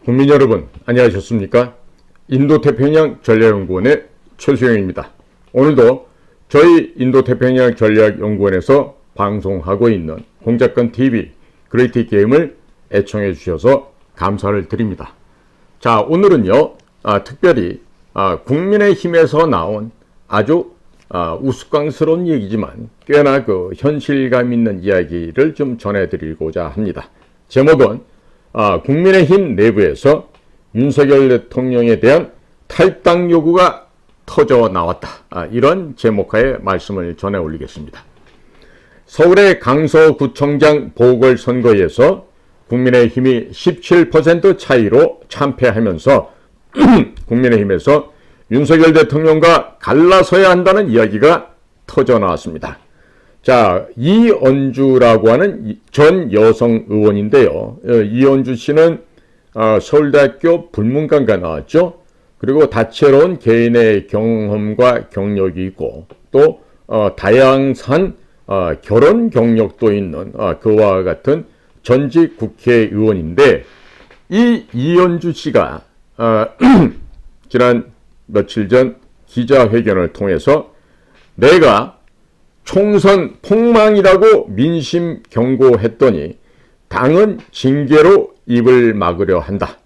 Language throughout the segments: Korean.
국민 여러분, 안녕하셨습니까? 인도태평양 전략연구원의 최수영입니다. 오늘도 저희 인도태평양 전략연구원에서 방송하고 있는 공작권TV 그레이트 게임을 애청해 주셔서 감사를 드립니다. 자, 오늘은요, 특별히 국민의힘에서 나온 아주 우스꽝스러운 얘기지만 꽤나 현실감 있는 이야기를 좀 전해드리고자 합니다. 제목은 국민의힘 내부에서 윤석열 대통령에 대한 탈당 요구가 터져 나왔다. 이런 제목하에 말씀을 전해 올리겠습니다. 서울의 강서구청장 보궐선거에서 국민의힘이 17% 차이로 참패하면서 국민의힘에서 윤석열 대통령과 갈라서야 한다는 이야기가 터져 나왔습니다. 자, 이언주라고 하는 전 여성 의원인데요. 이언주 씨는 서울대학교 불문관과 나왔죠. 그리고 다채로운 개인의 경험과 경력이 있고 또 다양한 결혼 경력도 있는 그와 같은 전직 국회의원인데, 이 이언주 씨가 지난 며칠 전 기자회견을 통해서 내가 총선 폭망이라고 민심 경고했더니 당은 징계로 입을 막으려 한다.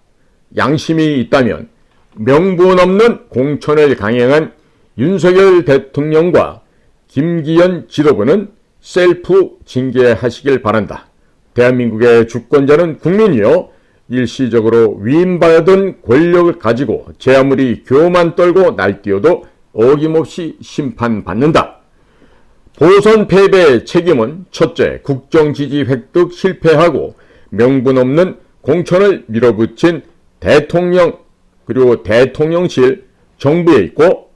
양심이 있다면 명분 없는 공천을 강행한 윤석열 대통령과 김기현 지도부는 셀프 징계하시길 바란다. 대한민국의 주권자는 국민이요, 일시적으로 위임받은 권력을 가지고 제 아무리 교만 떨고 날뛰어도 어김없이 심판받는다. 보선 패배의 책임은 첫째, 국정지지 획득 실패하고 명분 없는 공천을 밀어붙인 대통령 그리고 대통령실 정부에 있고,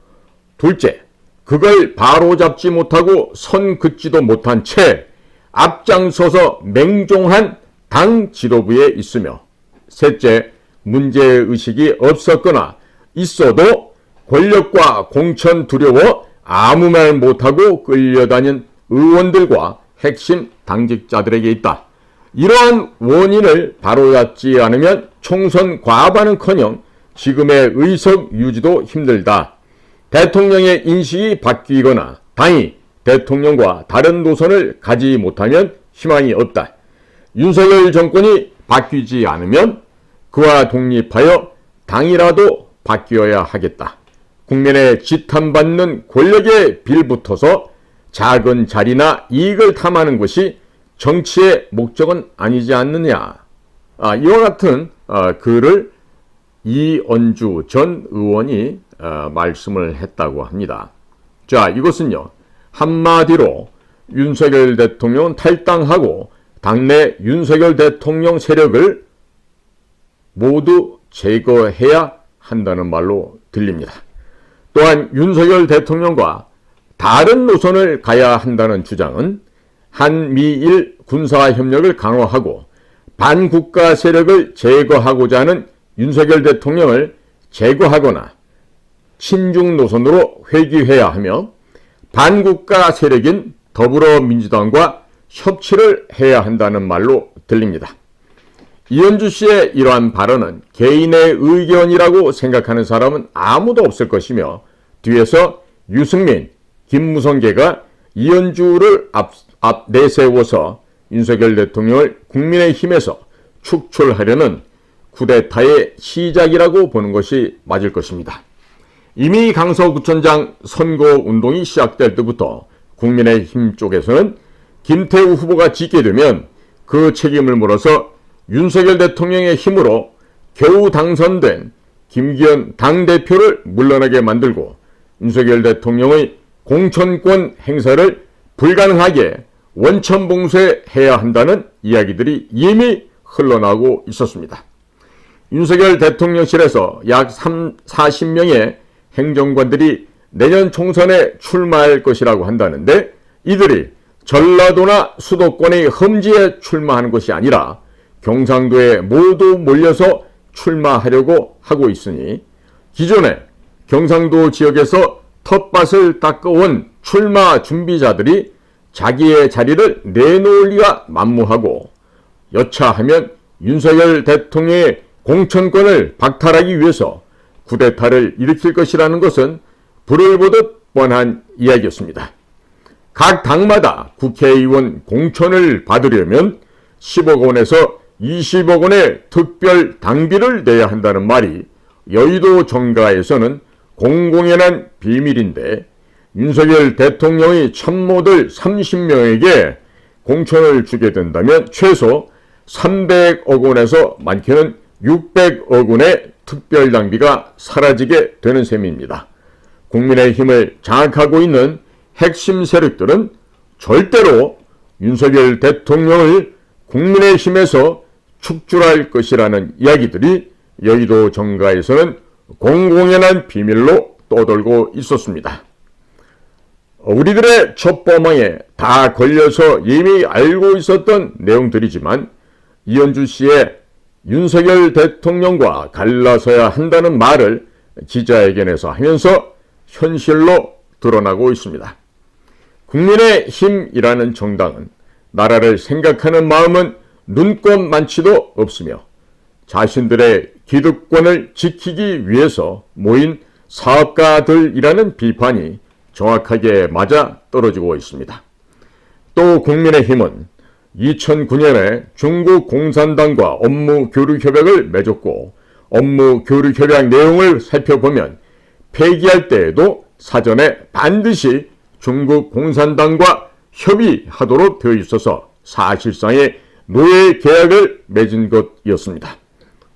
둘째, 그걸 바로잡지 못하고 선 긋지도 못한 채 앞장서서 맹종한 당 지도부에 있으며, 셋째, 문제의식이 없었거나 있어도 권력과 공천 두려워 아무 말 못하고 끌려다닌 의원들과 핵심 당직자들에게 있다. 이러한 원인을 바로잡지 않으면 총선 과반은커녕 지금의 의석 유지도 힘들다. 대통령의 인식이 바뀌거나 당이 대통령과 다른 노선을 가지 못하면 희망이 없다. 윤석열 정권이 바뀌지 않으면 그와 독립하여 당이라도 바뀌어야 하겠다. 국민의 지탄받는 권력에 빌붙어서 작은 자리나 이익을 탐하는 것이 정치의 목적은 아니지 않느냐. 이와 같은 글을 이언주 전 의원이 말씀을 했다고 합니다. 자, 이것은요, 한마디로 윤석열 대통령은 탈당하고 당내 윤석열 대통령 세력을 모두 제거해야 한다는 말로 들립니다. 또한 윤석열 대통령과 다른 노선을 가야 한다는 주장은 한미일 군사협력을 강화하고 반국가 세력을 제거하고자 하는 윤석열 대통령을 제거하거나 친중 노선으로 회귀해야 하며 반국가 세력인 더불어민주당과 협치를 해야 한다는 말로 들립니다. 이언주 씨의 이러한 발언은 개인의 의견이라고 생각하는 사람은 아무도 없을 것이며, 뒤에서 유승민, 김무성계가 이언주를 내세워서 윤석열 대통령을 국민의힘에서 축출하려는 쿠데타의 시작이라고 보는 것이 맞을 것입니다. 이미 강서구청장 선거운동이 시작될 때부터 국민의힘 쪽에서는 김태우 후보가 짓게 되면 그 책임을 물어서 윤석열 대통령의 힘으로 겨우 당선된 김기현 당대표를 물러나게 만들고 윤석열 대통령의 공천권 행사를 불가능하게 원천봉쇄해야 한다는 이야기들이 이미 흘러나오고 있었습니다. 윤석열 대통령실에서 약 40명의 행정관들이 내년 총선에 출마할 것이라고 한다는데, 이들이 전라도나 수도권의 험지에 출마하는 것이 아니라 경상도에 모두 몰려서 출마하려고 하고 있으니, 기존에 경상도 지역에서 텃밭을 닦아온 출마 준비자들이 자기의 자리를 내놓을 리가 만무하고, 여차하면 윤석열 대통령의 공천권을 박탈하기 위해서 쿠데타를 일으킬 것이라는 것은 불을 보듯 뻔한 이야기였습니다. 각 당마다 국회의원 공천을 받으려면 10억 원에서 20억 원의 특별 당비를 내야 한다는 말이 여의도 정가에서는 공공연한 비밀인데, 윤석열 대통령이 참모들 30명에게 공천을 주게 된다면 최소 300억 원에서 많게는 600억 원의 특별 당비가 사라지게 되는 셈입니다. 국민의힘을 장악하고 있는 핵심 세력들은 절대로 윤석열 대통령을 국민의힘에서 축출할 것이라는 이야기들이 여의도 정가에서는 공공연한 비밀로 떠돌고 있었습니다. 우리들의 첩보망에 다 걸려서 이미 알고 있었던 내용들이지만, 이현주 씨의 윤석열 대통령과 갈라서야 한다는 말을 기자회견에서 하면서 현실로 드러나고 있습니다. 국민의힘이라는 정당은 나라를 생각하는 마음은 눈꼽만치도 없으며 자신들의 기득권을 지키기 위해서 모인 사업가들이라는 비판이 정확하게 맞아 떨어지고 있습니다. 또 국민의힘은 2009년에 중국 공산당과 업무 교류 협약을 맺었고, 업무 교류 협약 내용을 살펴보면 폐기할 때에도 사전에 반드시 중국 공산당과 협의하도록 되어 있어서 사실상의 노예 계약을 맺은 것이었습니다.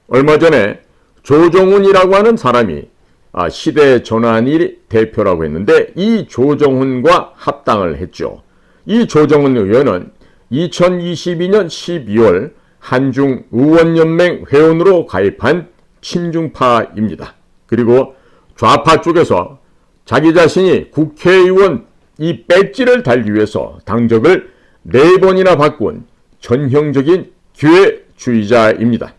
얼마 전에 조정훈이라고 하는 사람이 시대전환이 대표라고 했는데, 이 조정훈과 합당을 했죠. 이 조정훈 의원은 2022년 12월 한중의원연맹 회원으로 가입한 친중파입니다. 그리고 좌파 쪽에서 자기 자신이 국회의원 이 배지를 달기 위해서 당적을 4번이나 바꾼 전형적인 기회주의자입니다.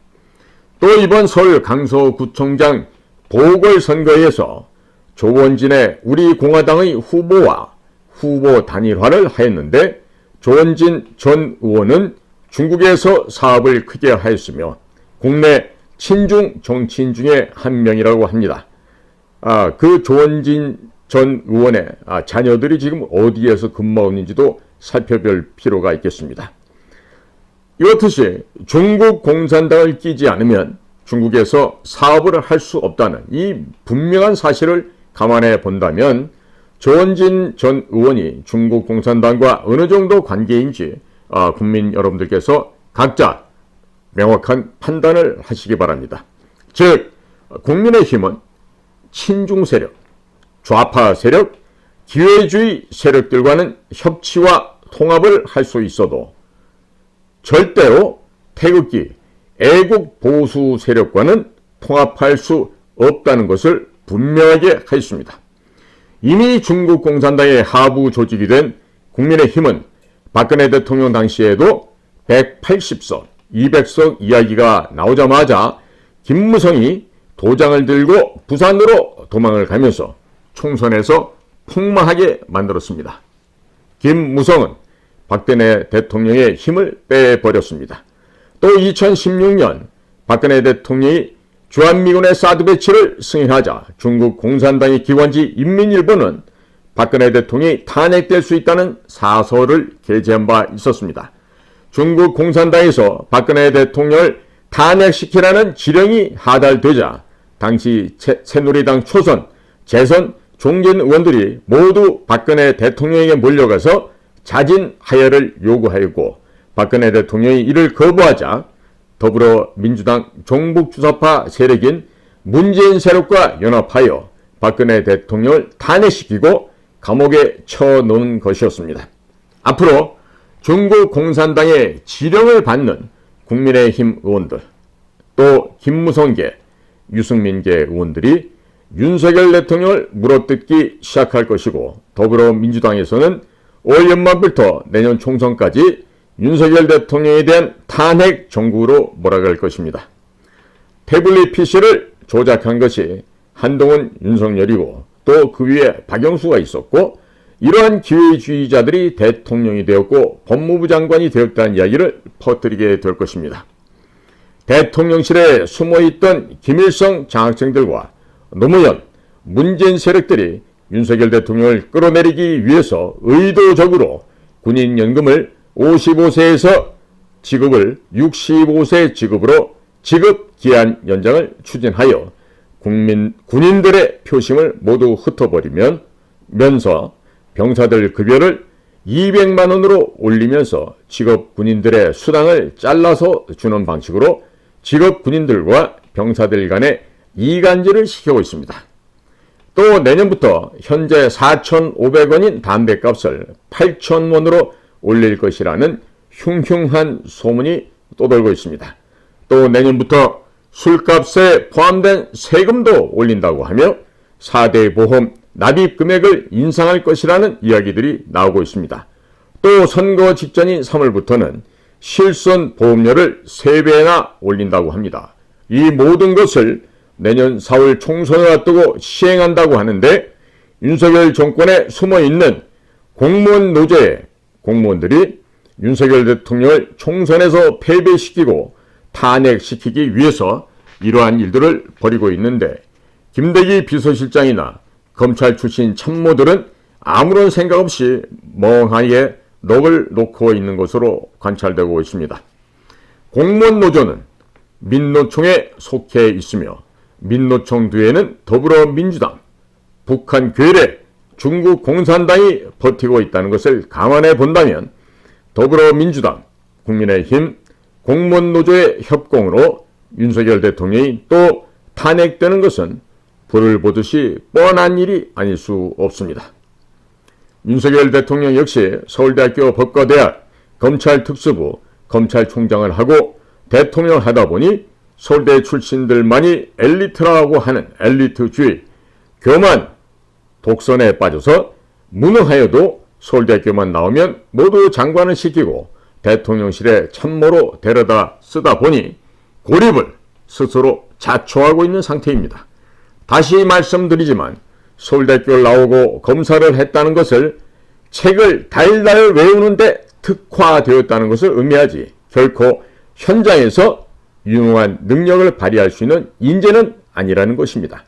또 이번 서울 강서구청장 보궐선거에서 조원진의 우리 공화당의 후보와 후보 단일화를 하였는데, 조원진 전 의원은 중국에서 사업을 크게 하였으며 국내 친중 정치인 중에 한 명이라고 합니다. 그 조원진 전 의원의 자녀들이 지금 어디에서 근무하고 있는지도 살펴볼 필요가 있겠습니다. 이렇듯이 중국 공산당을 끼지 않으면 중국에서 사업을 할 수 없다는 이 분명한 사실을 감안해 본다면, 조원진 전 의원이 중국 공산당과 어느 정도 관계인지 국민 여러분들께서 각자 명확한 판단을 하시기 바랍니다. 즉, 국민의힘은 친중 세력, 좌파 세력, 기회주의 세력들과는 협치와 통합을 할 수 있어도 절대로 태극기, 애국 보수 세력과는 통합할 수 없다는 것을 분명하게 하였습니다. 이미 중국 공산당의 하부 조직이 된 국민의힘은 박근혜 대통령 당시에도 180석, 200석 이야기가 나오자마자 김무성이 도장을 들고 부산으로 도망을 가면서 총선에서 폭망하게 만들었습니다. 김무성은 박근혜 대통령의 힘을 빼버렸습니다. 또 2016년 박근혜 대통령이 주한미군의 사드 배치를 승인하자 중국 공산당의 기관지 인민일보는 박근혜 대통령이 탄핵될 수 있다는 사설을 게재한 바 있었습니다. 중국 공산당에서 박근혜 대통령을 탄핵시키라는 지령이 하달되자 당시 새누리당 초선, 재선, 종전 의원들이 모두 박근혜 대통령에게 몰려가서 자진 하야를 요구하였고, 박근혜 대통령이 이를 거부하자 더불어민주당 종북주사파 세력인 문재인 세력과 연합하여 박근혜 대통령을 탄핵시키고 감옥에 쳐놓은 것이었습니다. 앞으로 중국 공산당의 지령을 받는 국민의힘 의원들, 또 김무성계, 유승민계 의원들이 윤석열 대통령을 물어뜯기 시작할 것이고, 더불어민주당에서는 올 연말부터 내년 총선까지 윤석열 대통령에 대한 탄핵 정국으로 몰아갈 것입니다. 태블릿 PC를 조작한 것이 한동훈, 윤석열이고 또 그 위에 박영수가 있었고, 이러한 기회주의자들이 대통령이 되었고 법무부 장관이 되었다는 이야기를 퍼뜨리게 될 것입니다. 대통령실에 숨어있던 김일성 장학생들과 노무현, 문재인 세력들이 윤석열 대통령을 끌어내리기 위해서 의도적으로 군인연금을 55세에서 지급을 65세 지급으로 지급 기한 연장을 추진하여 군인들의 표심을 모두 흩어버리면서 병사들 급여를 200만 원으로 올리면서 직업 군인들의 수당을 잘라서 주는 방식으로 직업 군인들과 병사들 간의 이간질을 시키고 있습니다. 또 내년부터 현재 4,500원인 담배값을 8,000원으로 올릴 것이라는 흉흉한 소문이 떠돌고 있습니다. 또 내년부터 술값에 포함된 세금도 올린다고 하며 4대 보험 납입 금액을 인상할 것이라는 이야기들이 나오고 있습니다. 또 선거 직전인 3월부터는 실손 보험료를 3배나 올린다고 합니다. 이 모든 것을 내년 4월 총선을 앞두고 시행한다고 하는데 윤석열 정권에 숨어있는 공무원 노조의 공무원들이 윤석열 대통령을 총선에서 패배시키고 탄핵시키기 위해서 이러한 일들을 벌이고 있는데 김대기 비서실장이나 검찰 출신 참모들은 아무런 생각 없이 멍하게 넋을 놓고 있는 것으로 관찰되고 있습니다. 공무원 노조는 민노총에 속해 있으며 민노총 뒤에는 더불어민주당, 북한 괴뢰, 중국 공산당이 버티고 있다는 것을 감안해 본다면 더불어민주당, 국민의힘, 공무원 노조의 협공으로 윤석열 대통령이 또 탄핵되는 것은 불을 보듯이 뻔한 일이 아닐 수 없습니다. 윤석열 대통령 역시 서울대학교 법과대학, 검찰특수부, 검찰총장을 하고 대통령을 하다 보니 서울대 출신들만이 엘리트라고 하는 엘리트주의, 교만, 독선에 빠져서 무능하여도 서울대학교만 나오면 모두 장관을 시키고 대통령실에 참모로 데려다 쓰다 보니 고립을 스스로 자초하고 있는 상태입니다. 다시 말씀드리지만 서울대학교를 나오고 검사를 했다는 것을 책을 달달 외우는데 특화되었다는 것을 의미하지 결코 현장에서 유능한 능력을 발휘할 수 있는 인재는 아니라는 것입니다.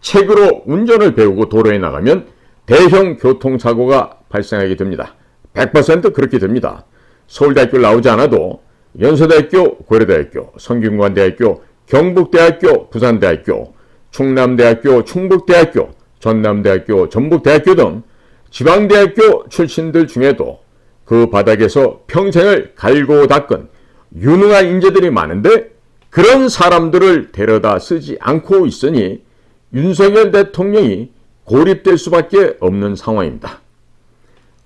책으로 운전을 배우고 도로에 나가면 대형 교통사고가 발생하게 됩니다. 100% 그렇게 됩니다. 서울대학교를 나오지 않아도 연세대학교, 고려대학교, 성균관대학교, 경북대학교, 부산대학교, 충남대학교, 충북대학교, 전남대학교, 전북대학교 등 지방대학교 출신들 중에도 그 바닥에서 평생을 갈고 닦은 유능한 인재들이 많은데 그런 사람들을 데려다 쓰지 않고 있으니 윤석열 대통령이 고립될 수밖에 없는 상황입니다.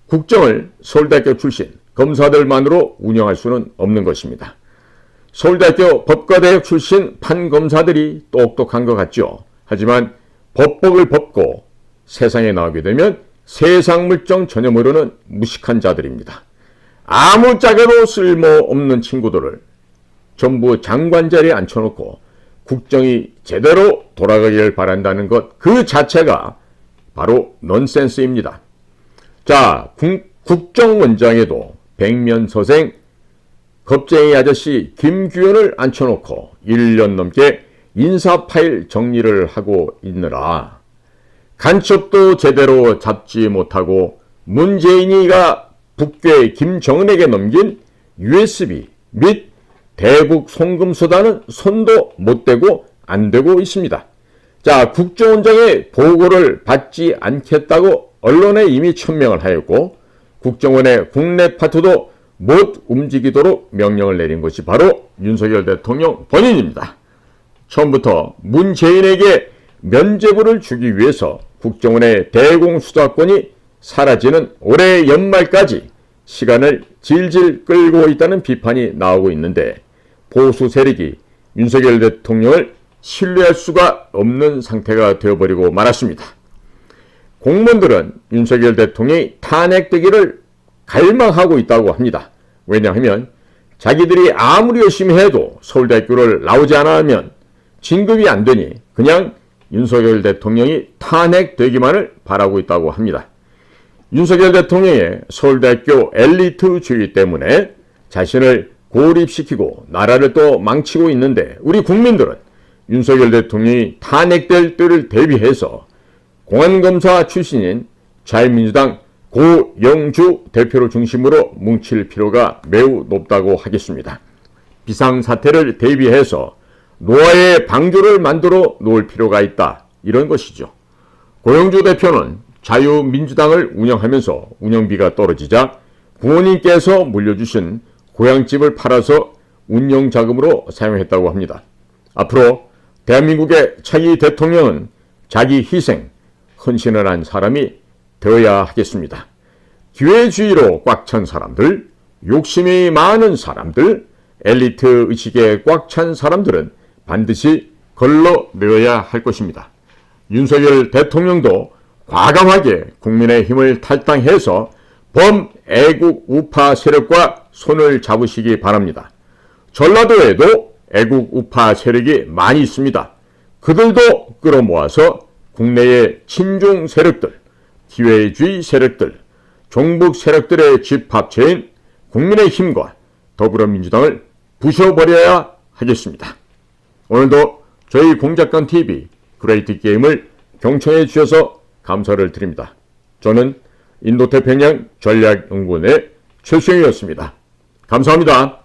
국정을 서울대학교 출신 검사들만으로 운영할 수는 없는 것입니다. 서울대학교 법과대학 출신 판검사들이 똑똑한 것 같죠. 하지만 법법을 벗고 세상에 나오게 되면 세상 물정 전혀 모르는 무식한 자들입니다. 아무짝에도 쓸모없는 친구들을 전부 장관 자리에 앉혀놓고 국정이 제대로 돌아가기를 바란다는 것 그 자체가 바로 넌센스입니다. 자, 국정원장에도 백면서생 겁쟁이 아저씨 김규현을 앉혀놓고 1년 넘게 인사 파일 정리를 하고 있느라 간첩도 제대로 잡지 못하고 문재인이가 북괴 김정은에게 넘긴 USB 및 대북 송금수단은 손도 못 대고 안 되고 있습니다. 자, 국정원장의 보고를 받지 않겠다고 언론에 이미 천명을 하였고 국정원의 국내 파트도 못 움직이도록 명령을 내린 것이 바로 윤석열 대통령 본인입니다. 처음부터 문재인에게 면죄부를 주기 위해서 국정원의 대공수사권이 사라지는 올해 연말까지 시간을 질질 끌고 있다는 비판이 나오고 있는데 보수 세력이 윤석열 대통령을 신뢰할 수가 없는 상태가 되어버리고 말았습니다. 공무원들은 윤석열 대통령이 탄핵되기를 갈망하고 있다고 합니다. 왜냐하면 자기들이 아무리 열심히 해도 서울대학교를 나오지 않으면 진급이 안 되니 그냥 윤석열 대통령이 탄핵되기만을 바라고 있다고 합니다. 윤석열 대통령의 서울대학교 엘리트주의 때문에 자신을 고립시키고 나라를 또 망치고 있는데 우리 국민들은 윤석열 대통령이 탄핵될 때를 대비해서 공안검사 출신인 자유민주당 고영주 대표를 중심으로 뭉칠 필요가 매우 높다고 하겠습니다. 비상사태를 대비해서 노아의 방주를 만들어 놓을 필요가 있다, 이런 것이죠. 고영주 대표는 자유민주당을 운영하면서 운영비가 떨어지자 부모님께서 물려주신 고향집을 팔아서 운영자금으로 사용했다고 합니다. 앞으로 대한민국의 차기 대통령은 자기 희생, 헌신을 한 사람이 되어야 하겠습니다. 기회주의로 꽉 찬 사람들, 욕심이 많은 사람들, 엘리트 의식에 꽉 찬 사람들은 반드시 걸러내어야 할 것입니다. 윤석열 대통령도 과감하게 국민의 힘을 탈당해서 범애국 우파 세력과 손을 잡으시기 바랍니다. 전라도에도 애국 우파 세력이 많이 있습니다. 그들도 끌어모아서 국내의 친중 세력들, 기회주의 세력들, 종북 세력들의 집합체인 국민의힘과 더불어민주당을 부셔버려야 하겠습니다. 오늘도 저희 공작관TV 그레이트 게임을 경청해 주셔서 감사를 드립니다. 저는 인도태평양 전략연구원의 최수영이었습니다. 감사합니다.